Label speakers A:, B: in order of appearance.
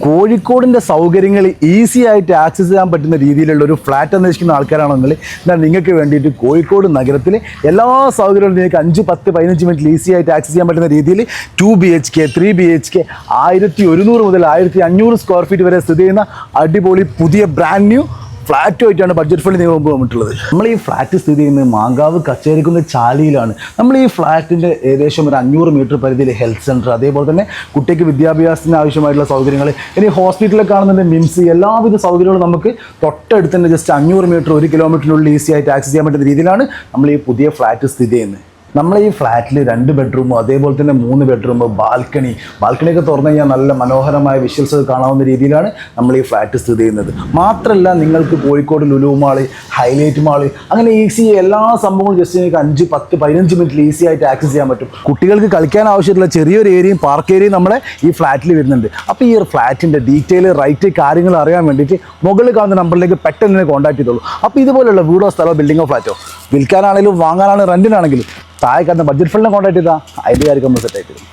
A: കോഴിക്കോടിൻ്റെ സൗകര്യങ്ങൾ ഈസി ആയിട്ട് ആക്സസ് ചെയ്യാൻ പറ്റുന്ന രീതിയിലുള്ള ഒരു ഫ്ലാറ്റ് അന്വേഷിക്കുന്ന ആൾക്കാരാണെങ്കിൽ എന്നാൽ നിങ്ങൾക്ക് വേണ്ടിയിട്ട് കോഴിക്കോട് നഗരത്തിൽ എല്ലാ സൗകര്യങ്ങളും നിങ്ങൾക്ക് 5-10-15 മിനിറ്റിൽ ഈസി ആയിട്ട് ആക്സസ് ചെയ്യാൻ പറ്റുന്ന രീതിയിൽ 2 BHK 3 BHK 1100 മുതൽ 1500 സ്ക്വയർ ഫീറ്റ് വരെ സ്ഥിതി ചെയ്യുന്ന അടിപൊളി പുതിയ ബ്രാൻഡ് ന്യൂ ഫ്ലാറ്റുമായിട്ടാണ് ബഡ്ജറ്റ് ഫണ്ടിൽ നിങ്ങൾ മുമ്പ് വന്നിട്ടുള്ളത്. നമ്മൾ ഈ ഫ്ലാറ്റ് സ്ഥിതി ചെയ്യുന്നത് മാങ്കാവ് കച്ചേരിക്കുന്ന ചാലിയിലാണ്. നമ്മൾ ഈ ഫ്ലാറ്റിൻ്റെ ഏകദേശം ഒരു 500 മീറ്റർ പരിധിയിൽ ഹെൽത്ത് സെൻറ്റർ, അതേപോലെ തന്നെ കുട്ടിക്ക് വിദ്യാഭ്യാസത്തിന് ആവശ്യമായിട്ടുള്ള സൗകര്യങ്ങൾ, ഇനി ഹോസ്പിറ്റലൊക്കെ കാണുന്നുണ്ട്, മിംസ്, എല്ലാവിധ സൗകര്യങ്ങളും നമുക്ക് തൊട്ടടുത്ത് തന്നെ ജസ്റ്റ് 500 മീറ്റർ 1 കിലോമീറ്ററിനുള്ളിൽ ഈസി ആയിട്ട് ആക്സസ് ചെയ്യാൻ പറ്റുന്ന രീതിയിലാണ് നമ്മൾ ഈ പുതിയ ഫ്ലാറ്റ് സ്ഥിതി ചെയ്യുന്നത്. നമ്മൾ ഈ ഫ്ലാറ്റിൽ 2 ബെഡ്റൂമും അതേപോലെ തന്നെ 3 ബെഡ്റൂം, ബാൽക്കണിയൊക്കെ തുറന്നു കഴിഞ്ഞാൽ നല്ല മനോഹരമായ വിഷ്വൽസ് കാണാവുന്ന രീതിയിലാണ് നമ്മൾ ഈ ഫ്ലാറ്റ് സ്ഥിതി ചെയ്യുന്നത്. മാത്രമല്ല നിങ്ങൾക്ക് Kozhikode Lulu mall, highlight mall, അങ്ങനെ ഈസി എല്ലാ സംഭവങ്ങളും ജസ്റ്റ് നിങ്ങൾക്ക് 5-10-15 മിനിറ്റിൽ ഈസി ആയിട്ട് ആക്സസ് ചെയ്യാൻ പറ്റും. കുട്ടികൾക്ക് കളിക്കാൻ ആവശ്യമുള്ള ചെറിയൊരു ഏരിയയും പാർക്ക് ഏരിയയും നമ്മളെ ഈ ഫ്ലാറ്റിൽ വരുന്നുണ്ട്. അപ്പോൾ ഈ ഒരു ഫ്ലാറ്റിൻ്റെ ഡീറ്റെയിൽ റൈറ്റ് കാര്യങ്ങൾ അറിയാൻ വേണ്ടിയിട്ട് മുകളിൽ കാണുന്ന നമ്പറിലേക്ക് പെട്ടെന്ന് തന്നെ കോൺടാക്ട് ചെയ്തോളൂ. അപ്പോൾ ഇതുപോലുള്ള വീടോ സ്ഥലമോ ബിൽഡിങ്ങോ ഫ്ലാറ്റോ വിൽക്കാനാണെങ്കിലും വാങ്ങാനാണെങ്കിലും റെൻറ്റിനാണെങ്കിലും താഴെ കാണുന്ന ബഡ്ജറ്റ് ഫണ്ടിനെ കോൺടാക്ട് ചെയ്താൽ അതിൻ്റെ കാര്യം നമ്മൾ സെറ്റ് ആയിട്ട് തരും.